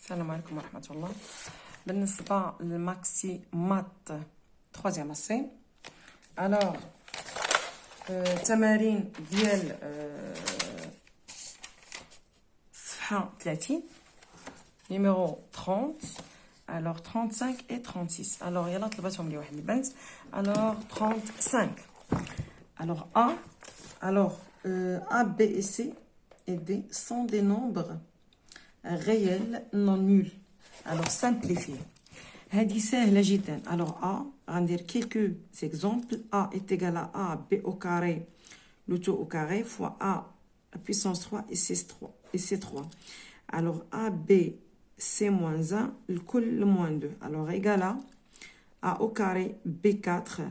السلام عليكم ورحمة الله. بالنسبة للماكسي مات troisième essai. Alors تمارين ديال صفحة 30 numéro 30. Alors 35 et 36. Alors يلا طلبتهم لي واحد البنت. Alors 35. Alors A. Alors A, B et C et D sont des nombres réels non nuls. Alors simplifier. هذه سهلة جدا. Alors A, غندير quelques exemples. A est égal à A, B au carré, le tout au carré, fois A, la puissance 3 et C3. Alors A, B, C moins 1, le كل moins 2. Alors égal à A au carré, B4,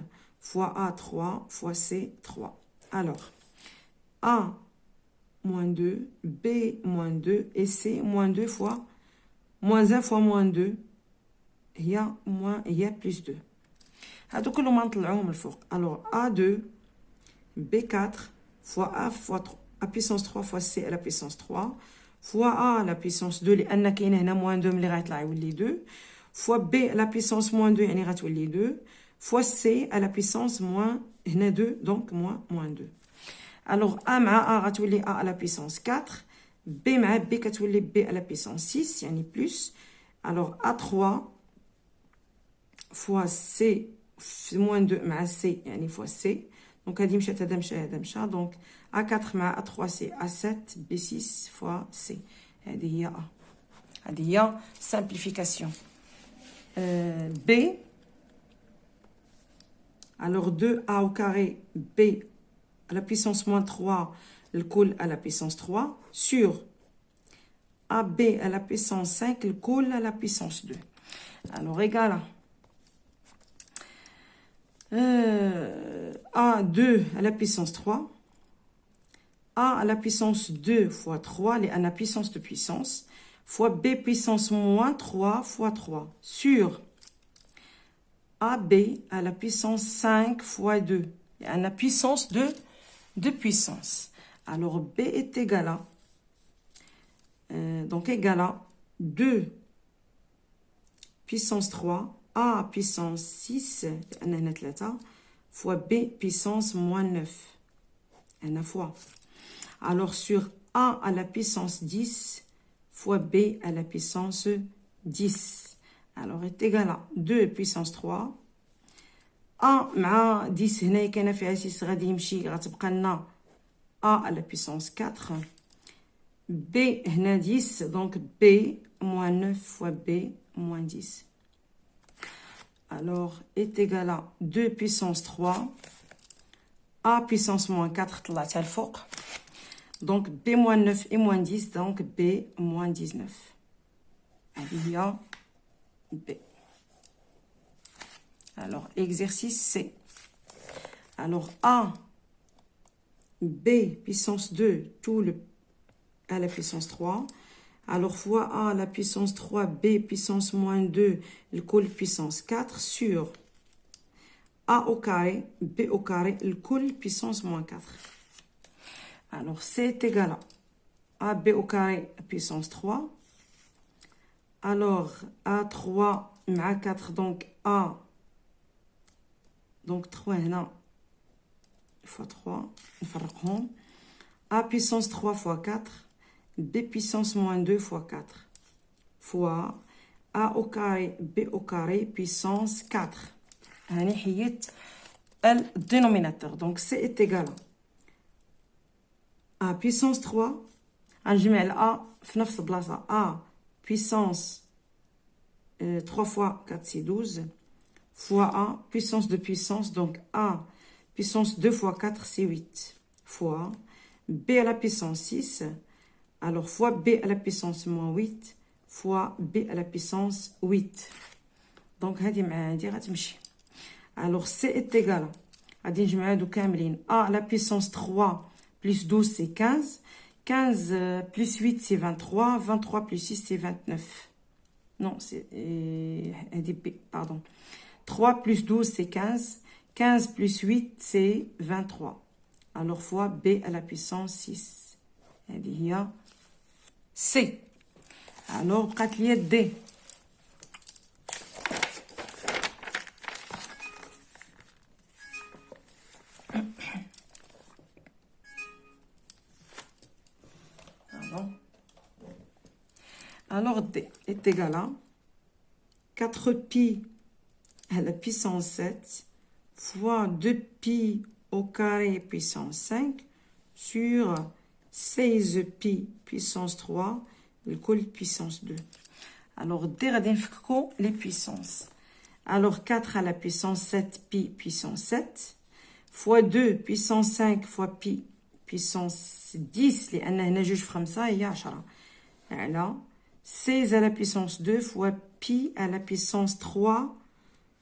fois A3, fois C3. Alors A moins 2, B moins 2 et C moins 2 fois moins 1 fois moins 2 هي plus 2. هادو كلهم غنطلعوهم الفوق. Alors A2 B4 fois A fois 3 A puissance 3 fois C à la puissance 3 fois A à la puissance 2 لأن كاين هنا moins 2 ملي غيطلع يولي 2 fois B à la puissance moins 2 يعني غتولي 2 fois C à la puissance moins هنا 2 donc moins 2. Alors A مع A غتولي A à la puissance 4 B مع B كتولي B à la puissance 6 يعني plus. Alors A3 fois C moins 2 مع C يعني fois C. Donc هذه مشات هذا مشى هذا مشى. Donc A4 مع A3 c'est A7 B6 fois C. هذه هي A. هذه هي simplification. B. Alors 2A au carré B à la puissance moins 3 le coule à la puissance 3 sur AB à la puissance 5 le coule à la puissance 2. Alors égal à A2 à la puissance 3 A à la puissance 2 fois 3 à la puissance de puissance fois B puissance moins 3 fois 3 sur AB à la puissance 5 fois 2 à la puissance de puissance. Alors B est égal à donc égal à 2 puissance 3 A puissance 6 fois B puissance moins 9 fois. Alors sur A à la puissance 10 fois B à la puissance 10. Alors est égal à 2 puissance 3 A مع 10 هنا كاينه فيها 6 غادي يمشي غتبقى لنا A à la puissance 4 B هنا 10 donc B moins 9 fois B moins 10. Alors est égal à 2 puissance 3 A puissance moins 4 طلعتها الفوق. Donc B moins 9 et moins 10 donc B moins 19. هذه هي B. Alors, exercice C. Alors, A, B, puissance 2, tout le à la puissance 3. Alors, fois A à la puissance 3, B, puissance moins 2, le coule puissance 4, sur A au carré, B au carré, le coule puissance moins 4. Alors, C est égal à AB au carré, puissance 3. Alors, A3, مع 4, donc A, donc 3 هنا fois 3 نفرقهم. A puissance 3 fois 4 B puissance moins 2 fois 4 fois A au carré B au carré puissance 4. هاني حيت الدينوميناتور. Donc C est égal à A puissance 3 غنجمع ال A في نفس البلاصة. A puissance 3 fois 4 c'est 12 fois A puissance de puissance, donc A puissance 2 fois 4 c'est 8 fois B à la puissance 6, alors fois B à la puissance moins 8 fois B à la puissance 8. donc هذه مع هذه غتمشي. alors C est égal غادي نجمع هادو كاملين. A à la puissance 3 plus 12 c'est 15 15 plus 8 c'est 23 23 plus 6 c'est 29. non c'est pardon 3 plus 12 c'est 15 15 plus 8 c'est 23. alors fois B à la puissance 6. هذه هي C. Alors, بقات ليا D. Alors, D est égal à 4pi à la puissance 7 fois 2pi au carré puissance 5 sur 16pi puissance 3 le col puissance 2. Alors, D غادي نفككو les puissances. Alors, 4 à la puissance 7pi puissance 7 fois 2 puissance 5 fois pi puissance 10 لأن هنا جوج في 5 هي 10. على 16 à la puissance 2 fois pi à la puissance 3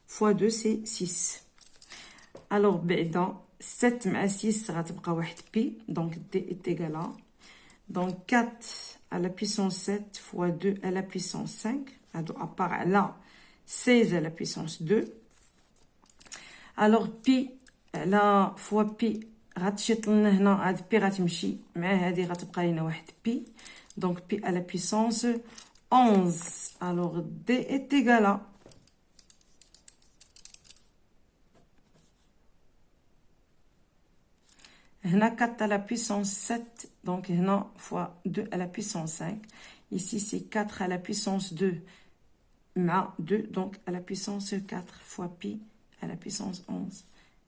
fois 2 c'est 6. Alors بعدا 7 مع 6 غتبقى 1 pi donc D est égal à donc 4 à la puissance 7 fois 2 à la puissance 5 هادو à part على 16 à la puissance 2. alors pi على fois pi غتشيط لنا هنا هاد pi غتمشي مع هادي غتبقى لينا 1 pi donc pi à la puissance 11. Alors D est égal à هنا 4 à la puissance 7 donc هنا fois 2 à la puissance 5. Ici c'est 4 à la puissance 2 مع 2 donc à la puissance 4 fois pi à la puissance 11.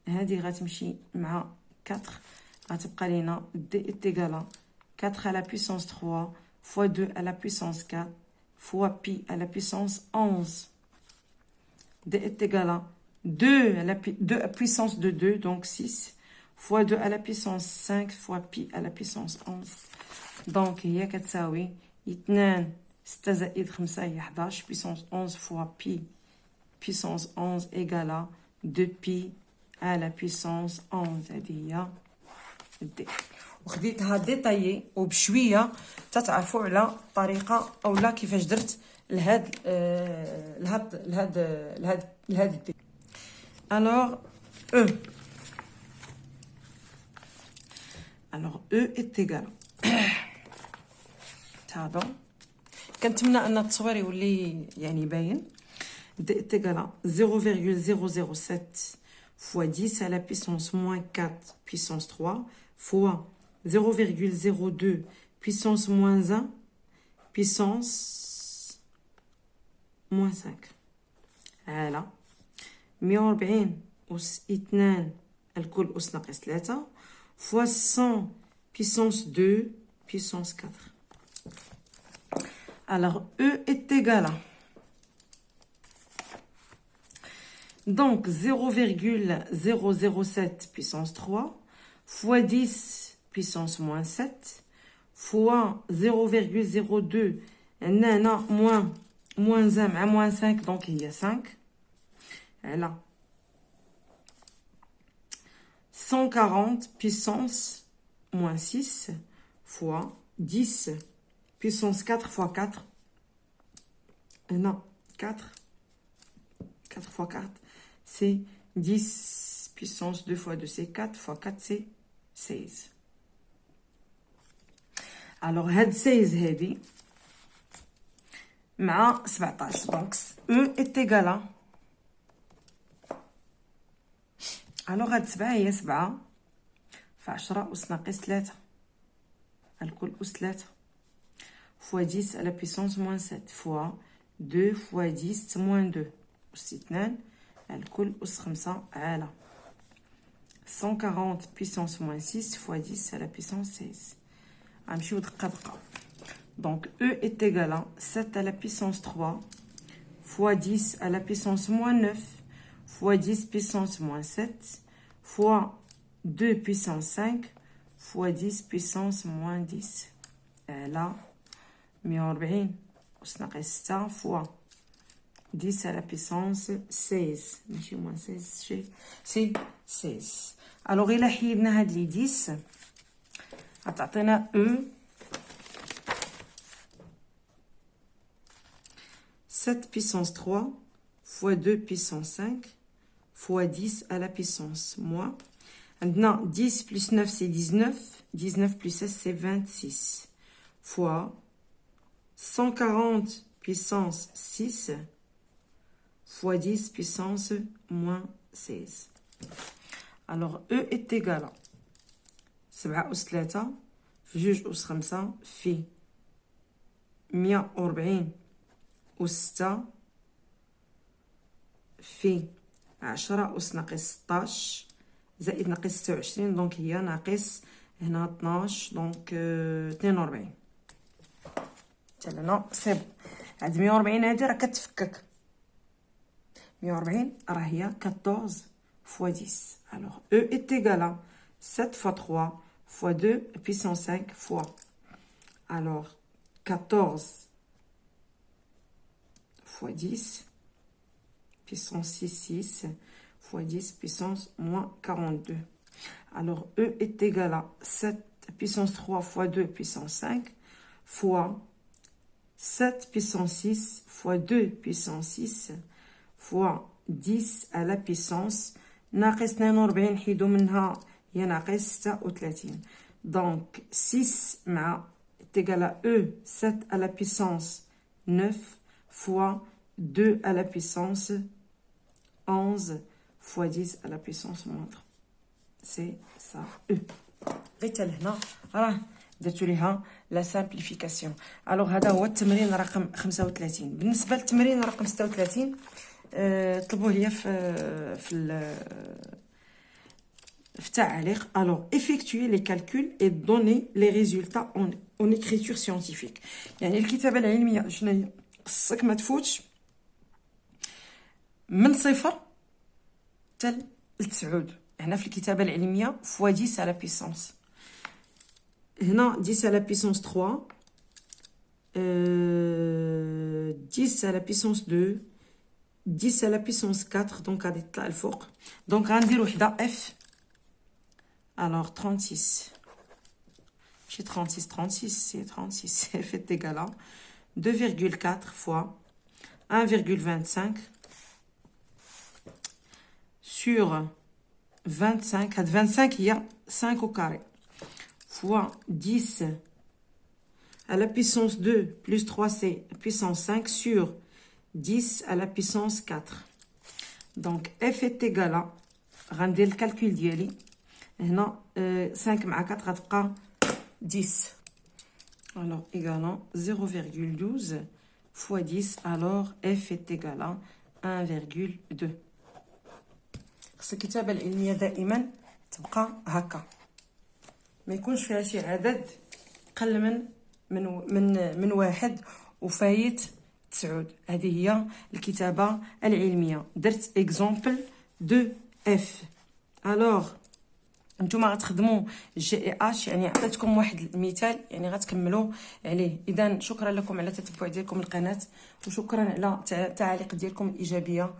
هذه غتمشي مع 4 غتبقى لينا D est égal à 4 à la puissance 3 fois 2 à la puissance 4 fois pi à la puissance 11. D est égal à 2 à la puissance de 2 donc 6 fois 2 à la puissance 5 fois pi à la puissance 11. donc هي كتساوي 2 6 زائد 5 هي 11 puissance 11 fois pi puissance 11 égale à 2 pi à la puissance 11. هذه هي D. وخديتها ديتايي وبشويه تتعرفوا على الطريقه اولا كيفاش درت لهاد دي. alors E est égal هذا كنتمنى ان التصوير يولي يعني باين. D est égal à 0,007 fois 10 à la puissance moins 4 puissance 3 fois 0,02 puissance moins 1 puissance moins 5. هلا 140 أس 2 الكل أس ناقص 3 fois 100 puissance 2 puissance 4. Alors E est égal à donc 0,007 puissance 3 fois 10 puissance moins 7 fois 0,02 moins 1 à moins 5 donc il y a 5. Là 140 puissance moins 6 fois 10 puissance 4 fois 4 non 4 fois 4 c'est 10 puissance 2 fois 2 c'est 4 fois 4 c'est 16. alors هاد 16 هادي مع 17 donc E est égal à alors هاد 7 هي 7 في 10 أس ناقص 3 الكل أس 3 fois 10 à la puissance moins 7 fois 2 fois 10 moins 2 أس 2 الكل أس 5 على 140 puissance moins 6 fois 10 à la puissance 16. غنمشيو دقة دقة. donc E est égal à 7 à la puissance 3 fois 10 à la puissance moins 9 fois 10 puissance moins 7 fois 2 puissance 5 fois 10 puissance moins 10 على 140 أس ناقص 6 fois 10 à la puissance 16 ماشي moins 16 سي 16. alors إلا حيدنا هاد لي 10 غتعطينا E 7 puissance 3 fois 2 puissance 5 fois 10 à la puissance moins. Maintenant, 10 plus 9, c'est 19. 19 plus 16, c'est 26. Fois 140 puissance 6 fois 10 puissance moins 16. Alors, E est égal à 7 أس 3 في 2 أس 5 في 140 أس 6 في 10 أس ناقص 16 زائد ناقص 26. دونك هي ناقص هنا 12 دونك 42. تاعنا سي بون. هاد 140 هادي راه كتفكك. 140 راه هي 14 fois 10. Alors, E est égal à 7 fois 3 fois 2 puissance 5 fois. Alors, 14 fois 10 puissance 6 fois 10 puissance moins 42. Alors, E est égal à 7 puissance 3 fois 2 puissance 5 fois 7 puissance 6 fois 2 puissance 6 fois 10 à la puissance ناقص 42 نحيدو منها هي ناقص 36. Donc 6 مع est égal à E 7 à la puissance 9 fois 2 à la puissance 11 fois 10 à la puissance moins 3. C'est ça E. غير لهنا راه درتو ليها لا سامبليفيكاسيون. الوغ هذا هو التمرين رقم 35. بالنسبه للتمرين رقم 36 طلبوه ليا في التعليق. الوغ effectuer les calculs et donner les résultats en écriture scientifique. يعني الكتابه العلميه شنو هي؟ خصك ما تفوتش من 0 حتى ل 9. هنا في الكتابه العلميه فوا 10 على بيسونس. هنا 10 على بيسونس 3 10 على بيسونس 2 10 على بيسونس 4. دونك غادي تطلع الفوق. دونك غندير وحده اف. الوغ 36 ماشي 36 سي 36 اف est égal à 2,4 fois 1,25 sur 25. هاد 25 هي 5 au carré fois 10 à la puissance 2 plus 3 c'est puissance 5 sur 10 à la puissance 4. Donc f est égal à غندير الكالكول ديالي هنا 5 مع 4 غتبقى 10. alors égalant 0,12 fois 10. alors f est égal à 1,2. خص الكتابه العلميه دائما تبقى هكا ما يكونش فيها شي عدد قل من واحد وفايت 9. هذه هي الكتابه العلميه. درت اكزامبل دو اف. الوغ نتوما غتخدموا جي اي اش يعني عطيتكم واحد المثال يعني غتكملوا عليه. اذا شكرا لكم على التتبع ديالكم القناه وشكرا على التعاليق ديالكم الايجابيه.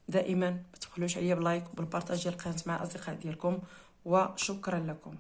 دائما ما تبخلوش عليا باللايك وبالبارطاج ديال القناه مع الاصدقاء ديالكم وشكرا لكم.